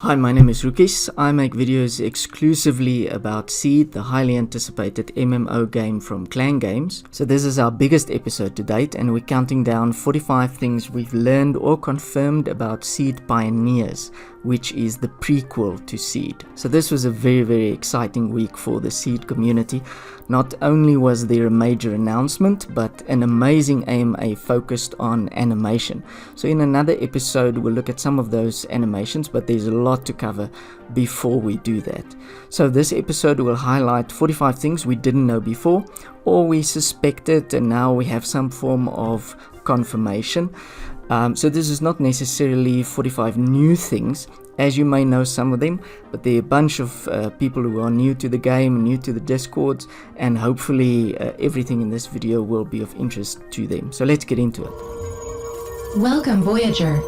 Hi, my name is Rukis. I make videos exclusively about SEED, the highly anticipated MMO game from Klang games. So this is our biggest episode to date, and we're counting down 45 things we've learned or confirmed about SEED Pioneers, which is the prequel to SEED. So this was a very exciting week for the SEED community. Not only was there a major announcement, but an amazing AMA focused on animation. So in another episode, we'll look at some of those animations, but there's a lot to cover before we do that. So this episode will highlight 45 things we didn't know before, or we suspected, and now we have some form of confirmation. So this is not necessarily 45 new things, as you may know some of them, but there are a bunch of people who are new to the game, new to the Discords, and hopefully everything in this video will be of interest to them. So let's get into it. Welcome, Voyager.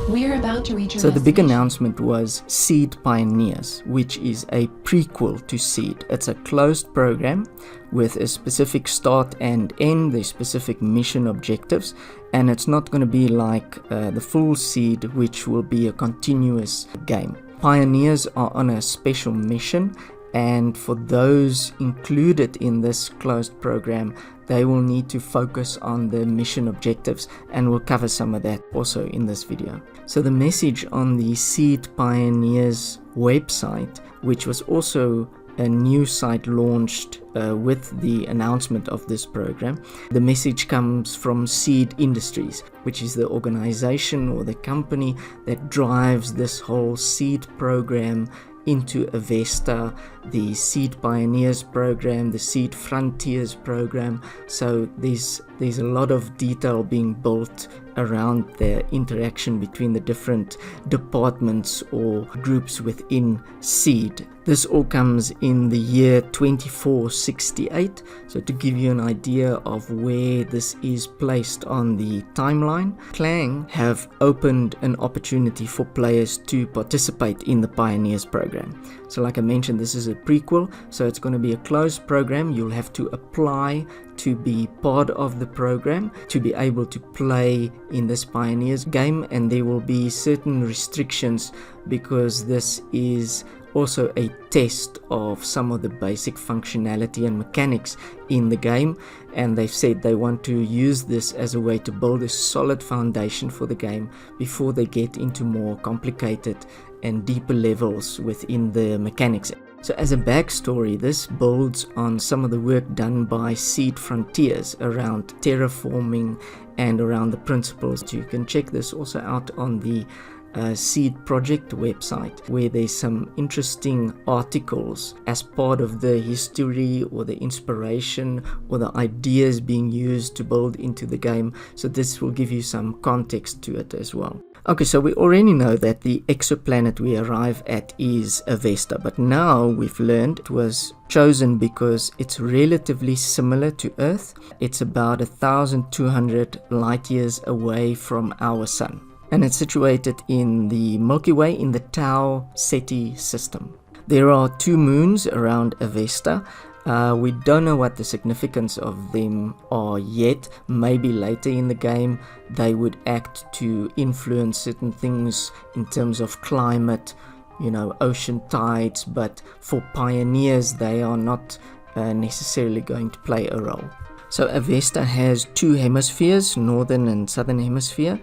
We're about to reach your So the big destination. announcement was SEED Pioneers, which is a prequel to SEED. It's a closed program with a specific start and end, the specific mission objectives, and it's not going to be like the full SEED, which will be a continuous game. Pioneers are on a special mission, and for those included in this closed program, they will need to focus on the mission objectives, and we'll cover some of that also in this video. So the message on the SEED Pioneers website, which was also a new site launched with the announcement of this program, the message comes from SEED Industries, which is the organization or the company that drives this whole SEED program into Avesta, the SEED Pioneers program, the SEED Frontiers program. So there's a lot of detail being built around the interaction between the different departments or groups within SEED. This all comes in the year 2468. So to give you an idea of where this is placed on the timeline, Klang have opened an opportunity for players to participate in the Pioneers program. So like I mentioned, this is a prequel, so it's going to be a closed program. You'll have to apply to be part of the program to be able to play in this Pioneers game, and there will be certain restrictions because this is also a test of some of the basic functionality and mechanics in the game, and they've said they want to use this as a way to build a solid foundation for the game before they get into more complicated and deeper levels within the mechanics. So as a backstory, this builds on some of the work done by SEED Frontiers around terraforming and around the principles. You can check this also out on the SEED project website, where there's some interesting articles as part of the history or the inspiration or the ideas being used to build into the game. So this will give you some context to it as well. Okay, so we already know that the exoplanet we arrive at is Avesta, but now we've learned it was chosen because it's relatively similar to Earth. It's about 1,200 light years away from our sun, and it's situated in the Milky Way in the Tau Ceti system. There are 2 moons around Avesta. We don't know what the significance of them are yet. Maybe later in the game they would act to influence certain things in terms of climate, ocean tides, but for Pioneers they are not necessarily going to play a role. So Avesta has 2 hemispheres, northern and southern hemisphere,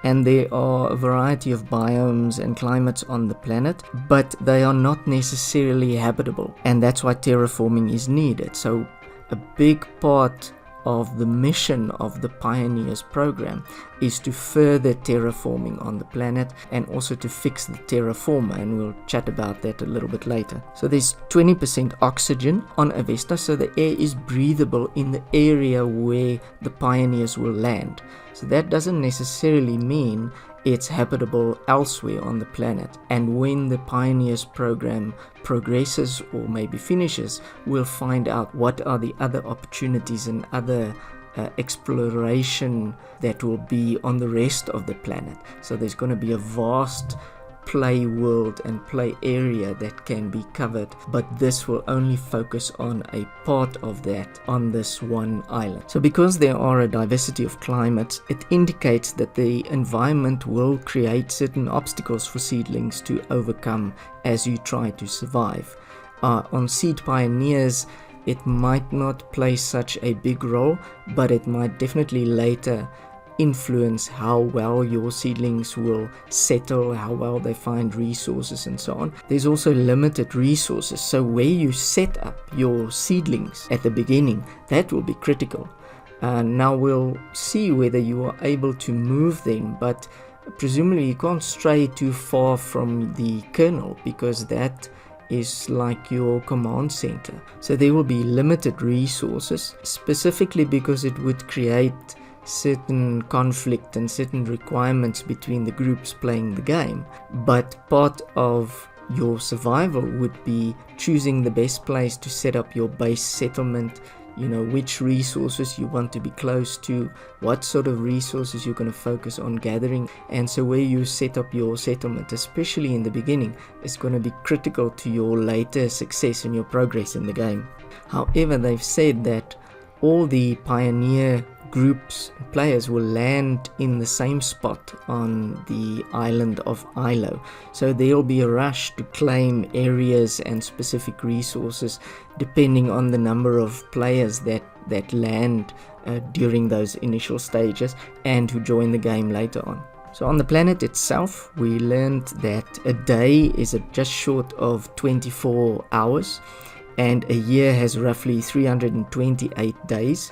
and there are a variety of biomes and climates on the planet, but they are not necessarily habitable, and that's why terraforming is needed. So a big part of the mission of the Pioneers program is to further terraforming on the planet and also to fix the terraformer, and we'll chat about that a little bit later. So there's 20% oxygen on Avesta, so the air is breathable in the area where the Pioneers will land. So that doesn't necessarily mean it's habitable elsewhere on the planet, and when the Pioneers program progresses or maybe finishes, we'll find out what are the other opportunities and other exploration that will be on the rest of the planet. So there's going to be a vast play world and play area that can be covered, but this will only focus on a part of that on this one island. So because there are a diversity of climates, it indicates that the environment will create certain obstacles for seedlings to overcome as you try to survive. On Seed Pioneers, it might not play such a big role, but it might definitely later influence how well your seedlings will settle, how well they find resources and so on. There's also limited resources, so where you set up your seedlings at the beginning, that will be critical. Now we'll see whether you are able to move them, but presumably you can't stray too far from the kernel, because that is like your command center. So there will be limited resources, specifically because it would create certain conflict and certain requirements between the groups playing the game. But part of your survival would be choosing the best place to set up your base settlement, which resources you want to be close to, what sort of resources you're going to focus on gathering. And so where you set up your settlement, especially in the beginning, is going to be critical to your later success and your progress in the game. However, they've said that all the pioneer groups and players will land in the same spot on the island of Ilo. So there will be a rush to claim areas and specific resources depending on the number of players that land during those initial stages and who join the game later on. So on the planet itself, we learned that a day is just short of 24 hours and a year has roughly 328 days.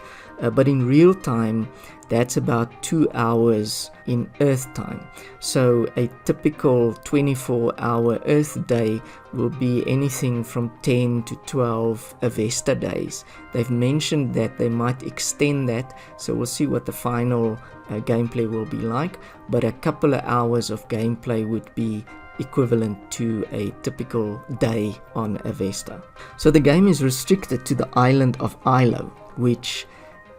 But in real time, that's about 2 hours in Earth time. So a typical 24-hour Earth day will be anything from 10 to 12 Avesta days. They've mentioned that they might extend that, so we'll see what the final gameplay will be like. But a couple of hours of gameplay would be equivalent to a typical day on Avesta. So the game is restricted to the island of Ilo, which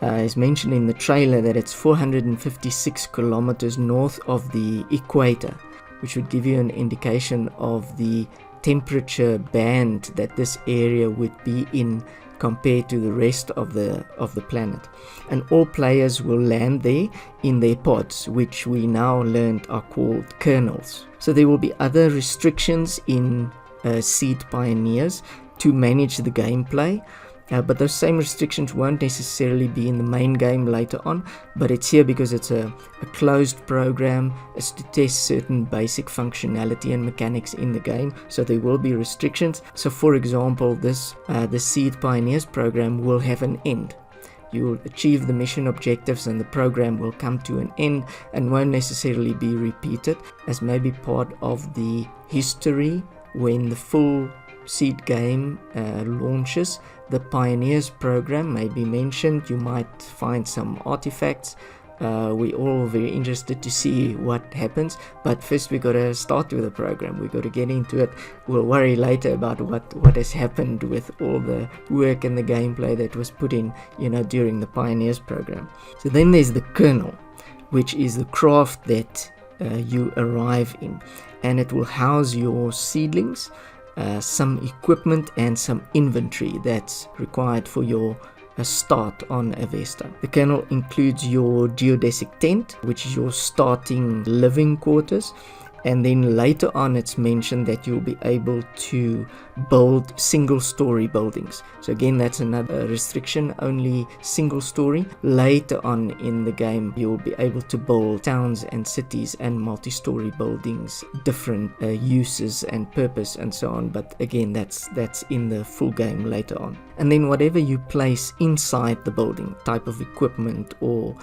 is mentioned in the trailer that it's 456 kilometers north of the equator, which would give you an indication of the temperature band that this area would be in compared to the rest of the planet. And all players will land there in their pods, which we now learned are called kernels. So there will be other restrictions in Seed Pioneers to manage the gameplay. But those same restrictions won't necessarily be in the main game later on, but it's here because it's a closed program. It's to test certain basic functionality and mechanics in the game, so there will be restrictions. So for example, the Seed Pioneers program will have an end. You will achieve the mission objectives and the program will come to an end and won't necessarily be repeated, as maybe part of the history when the full Seed game launches. The Pioneers program may be mentioned. You might find some artifacts. We're all very interested to see what happens, but first we got to start with the program. We got to get into it. We'll worry later about what has happened with all the work and the gameplay that was put in during the Pioneers program. So then there's the kernel, which is the craft that you arrive in, and it will house your seedlings, some equipment and some inventory that's required for your start on Avesta. The kernel includes your geodesic tent, which is your starting living quarters, and then later on it's mentioned that you'll be able to build single story buildings. So again, that's another restriction, only single story. Later on in the game you'll be able to build towns and cities and multi-story buildings, different uses and purpose and so on, but again that's in the full game later on. And then whatever you place inside the building, type of equipment or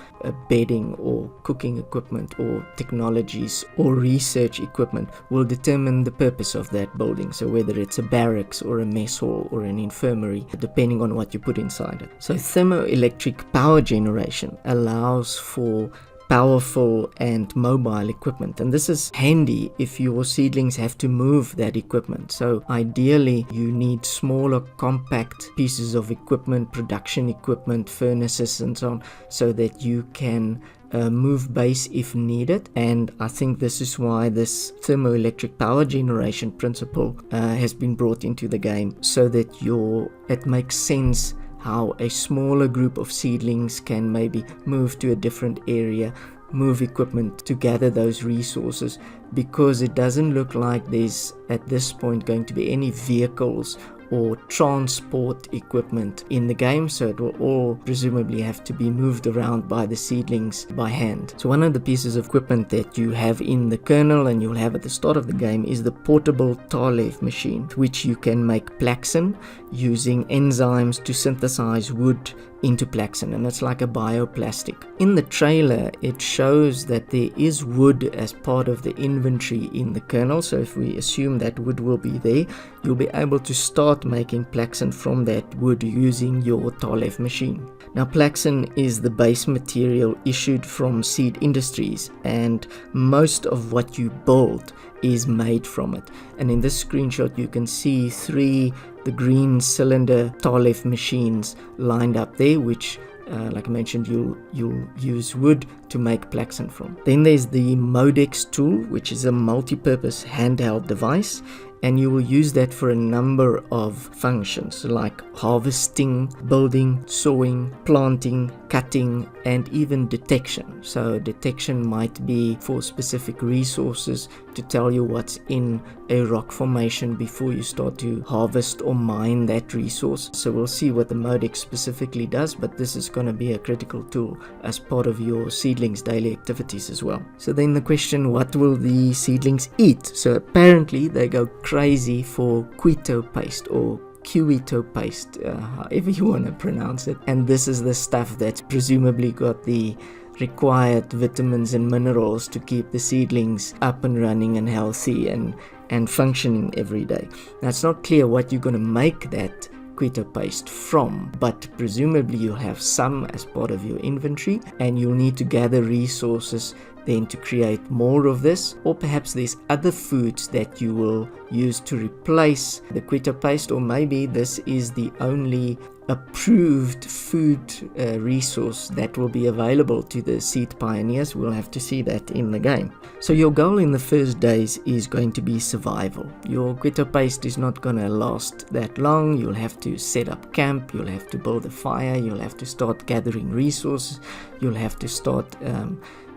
bedding or cooking equipment or technologies or research equipment, will determine the purpose of that building. So whether it's a barracks or a mess hall or an infirmary, depending on what you put inside it. So thermoelectric power generation allows for powerful and mobile equipment, and this is handy if your seedlings have to move that equipment. So ideally you need smaller compact pieces of equipment, production equipment, furnaces and so on, so that you can move base if needed, and I think this is why this thermoelectric power generation principle has been brought into the game, so that it makes sense how a smaller group of seedlings can maybe move to a different area, move equipment to gather those resources, because it doesn't look like there's at this point going to be any vehicles or transport equipment in the game, so it will all presumably have to be moved around by the seedlings by hand. So one of the pieces of equipment that you have in the kernel and you'll have at the start of the game is the portable Tau machine, which you can make plaxin using enzymes to synthesize wood into plaxin, and it's like a bioplastic. In the trailer it shows that there is wood as part of the inventory in the kernel, so if we assume that wood will be there, you'll be able to start making plaxin from that wood using your Tau machine. Now plaxin is the base material issued from Seed Industries, and most of what you build is made from it. And in this screenshot you can see the green cylinder Tau machines lined up there, which like I mentioned, you'll use wood to make plaxin from. Then there's the Modex tool, which is a multi-purpose handheld device, and you will use that for a number of functions like harvesting, building, sowing, planting, cutting, and even detection. So detection might be for specific resources to tell you what's in a rock formation before you start to harvest or mine that resource. So we'll see what the Modex specifically does, but this is going to be a critical tool as part of your seedlings daily activities as well. So then the question, what will the seedlings eat? So apparently they go crazy for keto paste or keto paste, however you want to pronounce it, and this is the stuff that's presumably got the required vitamins and minerals to keep the seedlings up and running and healthy and functioning every day. Now it's not clear what you're going to make that keto paste from, but presumably you'll have some as part of your inventory, and you'll need to gather resources then to create more of this, or perhaps there's other foods that you will use to replace the keto paste, or maybe this is the only approved food resource that will be available to the seed pioneers. We'll have to see that in the game. So your goal in the first days is going to be survival. Your keto paste is not going to last that long. You'll have to set up camp, you'll have to build a fire, you'll have to start gathering resources, you'll have to start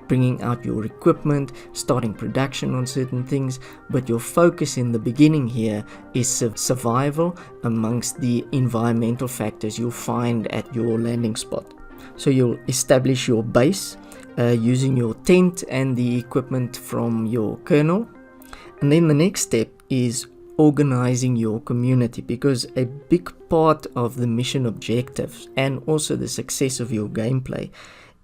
bringing out your equipment, starting production on certain things, but your focus in the beginning here is survival amongst the environmental factors you'll find at your landing spot. So you'll establish your base using your tent and the equipment from your kernel, and then the next step is organizing your community, because a big part of the mission objectives and also the success of your gameplay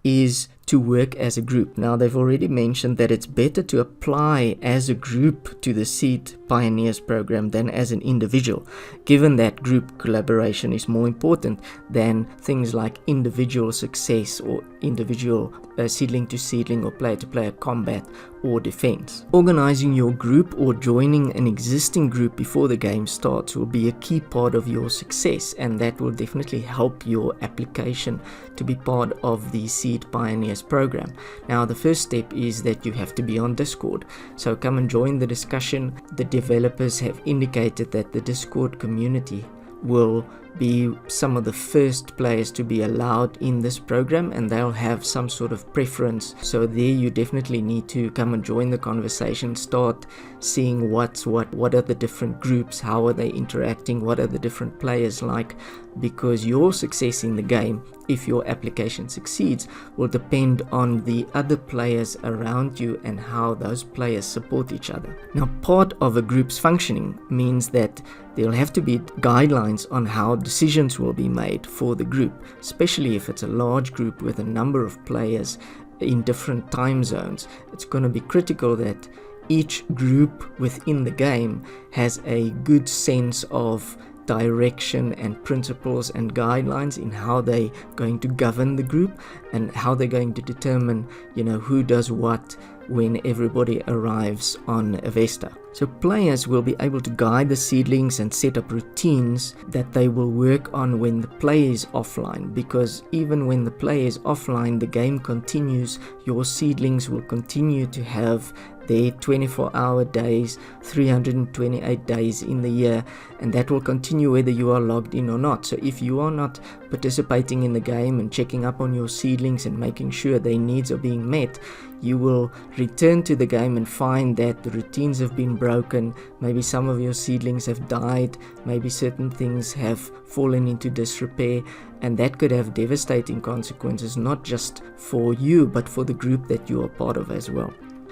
is to work as a group. Now they've already mentioned that it's better to apply as a group to the Seed Pioneers program than as an individual, given that group collaboration is more important than things like individual success or individual seedling to seedling or player to player combat or defense. Organizing your group or joining an existing group before the game starts will be a key part of your success, and that will definitely help your application to be part of the Seed Pioneers program. Now the first step is that you have to be on Discord, so come and join the discussion. The developers have indicated that the Discord community will be some of the first players to be allowed in this program, and they'll have some sort of preference. So there you definitely need to come and join the conversation, start seeing what are the different groups, how are they interacting, what are the different players like, because your success in the game, if your application succeeds, will depend on the other players around you and how those players support each other. Now part of a group's functioning means that there'll have to be guidelines on how decisions will be made for the group, especially if it's a large group with a number of players in different time zones. It's going to be critical that each group within the game has a good sense of direction and principles and guidelines in how they're going to govern the group and how they're going to determine, who does what, when everybody arrives on Avesta. So players will be able to guide the seedlings and set up routines that they will work on when the player is offline, because even when the player is offline, the game continues. Your seedlings will continue to have their 24-hour days, 328 days in the year, and that will continue whether you are logged in or not. So if you are not participating in the game and checking up on your seedlings and making sure their needs are being met, you will return to the game and find that the routines have been broken. Maybe some of your seedlings have died, maybe certain things have fallen into disrepair, and that could have devastating consequences, not just for you but for the group that you are part of as well.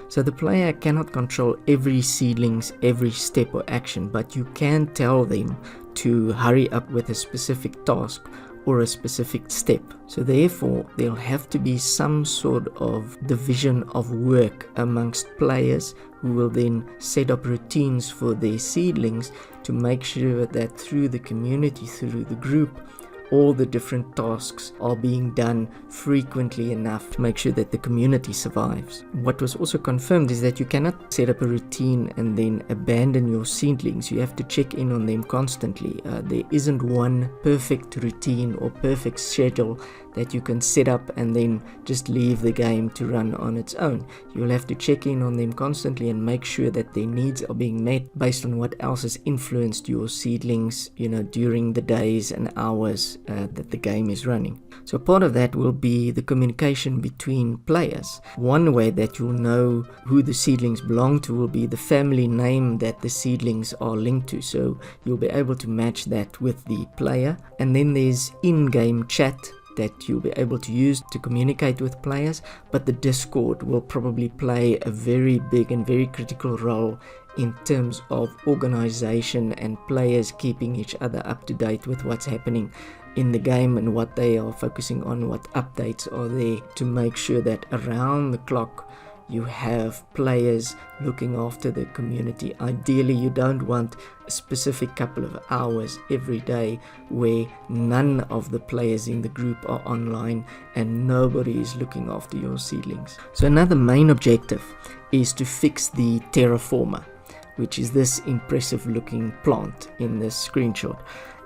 So the player cannot control every seedling's every step or action, but you can tell them to hurry up with a specific task or a specific step. So therefore, there'll have to be some sort of division of work amongst players who will then set up routines for their seedlings to make sure that through the community, through the group, all the different tasks are being done frequently enough to make sure that the community survives. What was also confirmed is that you cannot set up a routine and then abandon your seedlings. You have to check in on them constantly. There isn't one perfect routine or perfect schedule that you can set up and then just leave the game to run on its own. You'll have to check in on them constantly and make sure that their needs are being met based on what else has influenced your seedlings, during the days and hours that the game is running. So part of that will be the communication between players. One way that you'll know who the seedlings belong to will be the family name that the seedlings are linked to. So you'll be able to match that with the player. And then there's in-game chat that you'll be able to use to communicate with players, but the Discord will probably play a very big and very critical role in terms of organization and players keeping each other up to date with what's happening in the game and what they are focusing on, what updates are there, to make sure that around the clock you have players looking after the community. Ideally, you don't want a specific couple of hours every day where none of the players in the group are online and nobody is looking after your seedlings. So another main objective is to fix the Terraformer, which is this impressive looking plant in this screenshot.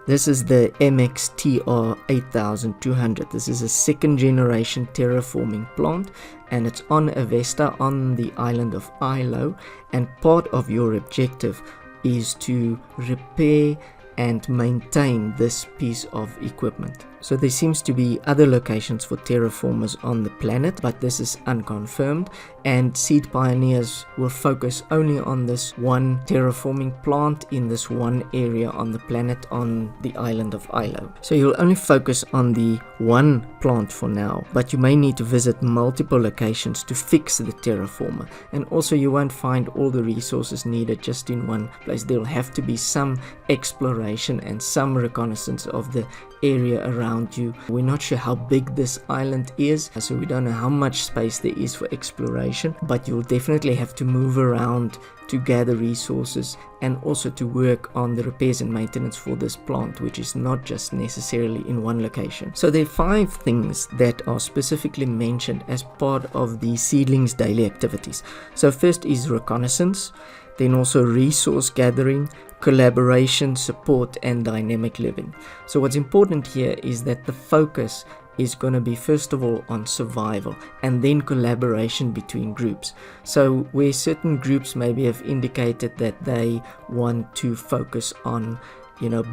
This is the MXTR 8200. This is a second generation terraforming plant, and it's on Avesta on the island of Ilo, and part of your objective is to repair and maintain this piece of equipment. So there seems to be other locations for terraformers on the planet, but this is unconfirmed, and Seed Pioneers will focus only on this one terraforming plant in this one area on the planet on the island of Ilo. So you'll only focus on the one plant for now, but you may need to visit multiple locations to fix the terraformer, and also you won't find all the resources needed just in one place. There'll have to be some exploration and some reconnaissance of the area around you. We're not sure how big this island is, so we don't know how much space there is for exploration, but you'll definitely have to move around to gather resources and also to work on the repairs and maintenance for this plant, which is not just necessarily in one location. So there are 5 things that are specifically mentioned as part of the seedlings daily activities. So first is reconnaissance, then also resource gathering, collaboration, support, and dynamic living. So what's important here is that the focus is going to be first of all on survival and then collaboration between groups. So where certain groups maybe have indicated that they want to focus on,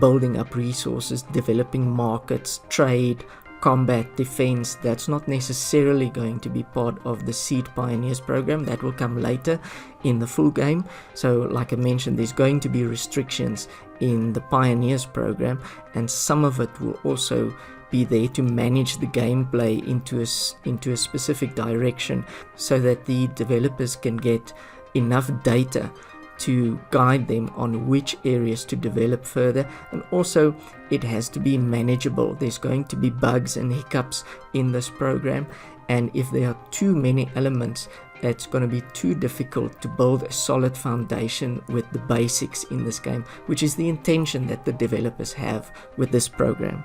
building up resources, developing markets, trade, combat, defense, that's not necessarily going to be part of the Seed Pioneers program. That will come later in the full game. So like I mentioned, there's going to be restrictions in the Pioneers program, and some of it will also be there to manage the gameplay into a specific direction so that the developers can get enough data to guide them on which areas to develop further. And also it has to be manageable. There's going to be bugs and hiccups in this program, and if there are too many elements, it's going to be too difficult to build a solid foundation with the basics in this game, which is the intention that the developers have with this program.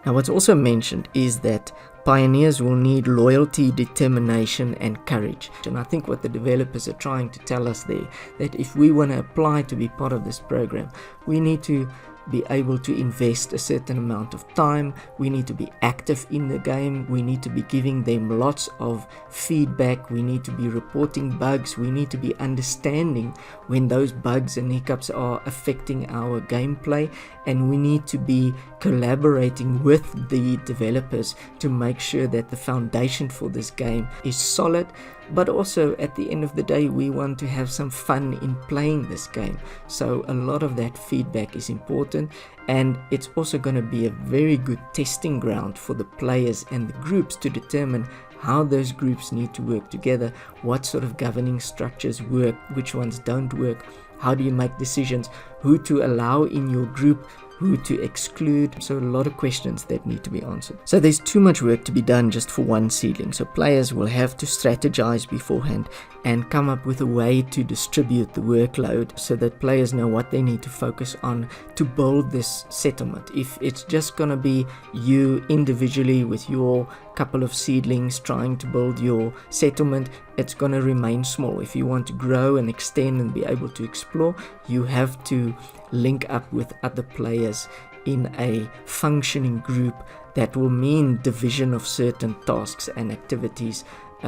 Now, what's also mentioned is that pioneers will need loyalty, determination, and courage. And I think what the developers are trying to tell us there, that if we want to apply to be part of this program, we need to be able to invest a certain amount of time, we need to be active in the game, we need to be giving them lots of feedback, we need to be reporting bugs, we need to be understanding when those bugs and hiccups are affecting our gameplay, and we need to be collaborating with the developers to make sure that the foundation for this game is solid. But also, at the end of the day, we want to have some fun in playing this game. So a lot of that feedback is important, and it's also going to be a very good testing ground for the players and the groups to determine how those groups need to work together, what sort of governing structures work, which ones don't work, how do you make decisions, who to allow in your group, who to exclude. So a lot of questions that need to be answered. So there's too much work to be done just for one seedling. So players will have to strategize beforehand and come up with a way to distribute the workload so that players know what they need to focus on to build this settlement. If it's just going to be you individually with your couple of seedlings trying to build your settlement, it's going to remain small. If you want to grow and extend and be able to explore, you have to link up with other players in a functioning group. That will mean division of certain tasks and activities,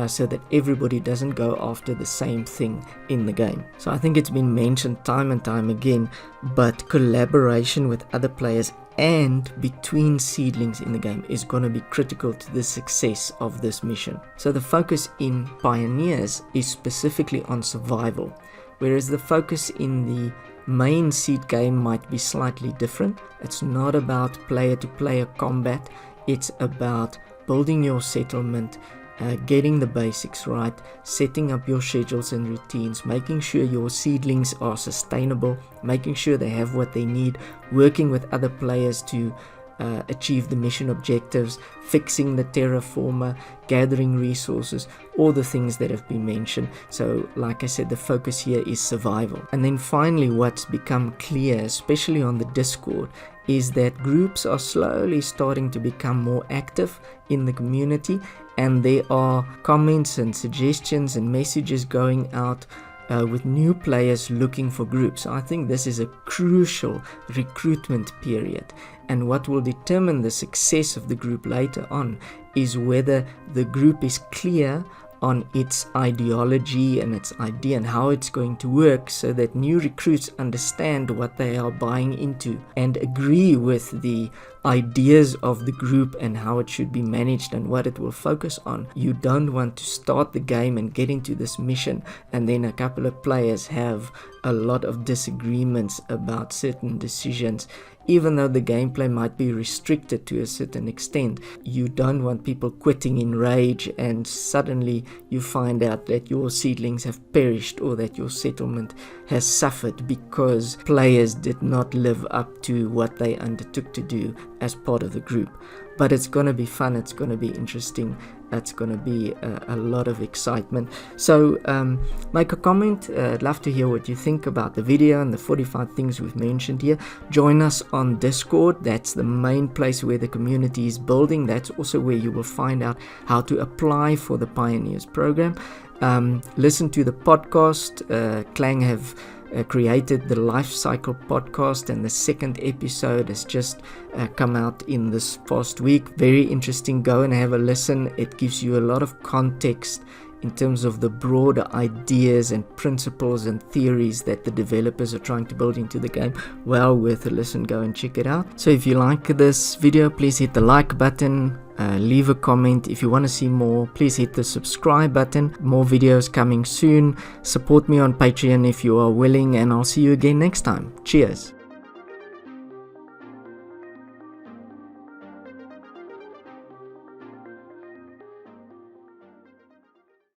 so that everybody doesn't go after the same thing in the game. So I think it's been mentioned time and time again, but collaboration with other players and between seedlings in the game is going to be critical to the success of this mission. So the focus in Pioneers is specifically on survival, whereas the focus in the main seed game might be slightly different. It's not about player-to-player combat, it's about building your settlement, getting the basics right, setting up your schedules and routines, making sure your seedlings are sustainable, making sure they have what they need, working with other players to achieve the mission objectives, fixing the terraformer, gathering resources, all the things that have been mentioned. So like I said, the focus here is survival. And then finally, what's become clear, especially on the Discord, is that groups are slowly starting to become more active in the community, and there are comments and suggestions and messages going out with new players looking for groups. I think this is a crucial recruitment period, and what will determine the success of the group later on is whether the group is clear on its ideology and its idea and how it's going to work, so that new recruits understand what they are buying into and agree with the ideas of the group and how it should be managed and what it will focus on. You don't want to start the game and get into this mission and then a couple of players have a lot of disagreements about certain decisions. Even though the gameplay might be restricted to a certain extent, you don't want people quitting in rage and suddenly you find out that your seedlings have perished or that your settlement has suffered because players did not live up to what they undertook to do as part of the group. But it's going to be fun, it's going to be interesting, it's going to be a lot of excitement. So make a comment. I'd love to hear what you think about the video and the 45 things we've mentioned here. Join us on Discord. That's the main place where the community is building. That's also where you will find out how to apply for the Pioneers program. Listen to the podcast. Klang have created the Life Cycle podcast, and the second episode has just come out in this past week. Very interesting. Go and have a listen. It gives you a lot of context in terms of the broader ideas and principles and theories that the developers are trying to build into the game. Well worth a listen. Go and check it out. So if you like this video, please hit the like button, leave a comment. If you want to see more, please hit the subscribe button. More videos coming soon. Support me on Patreon if you are willing, and I'll see you again next time. Cheers.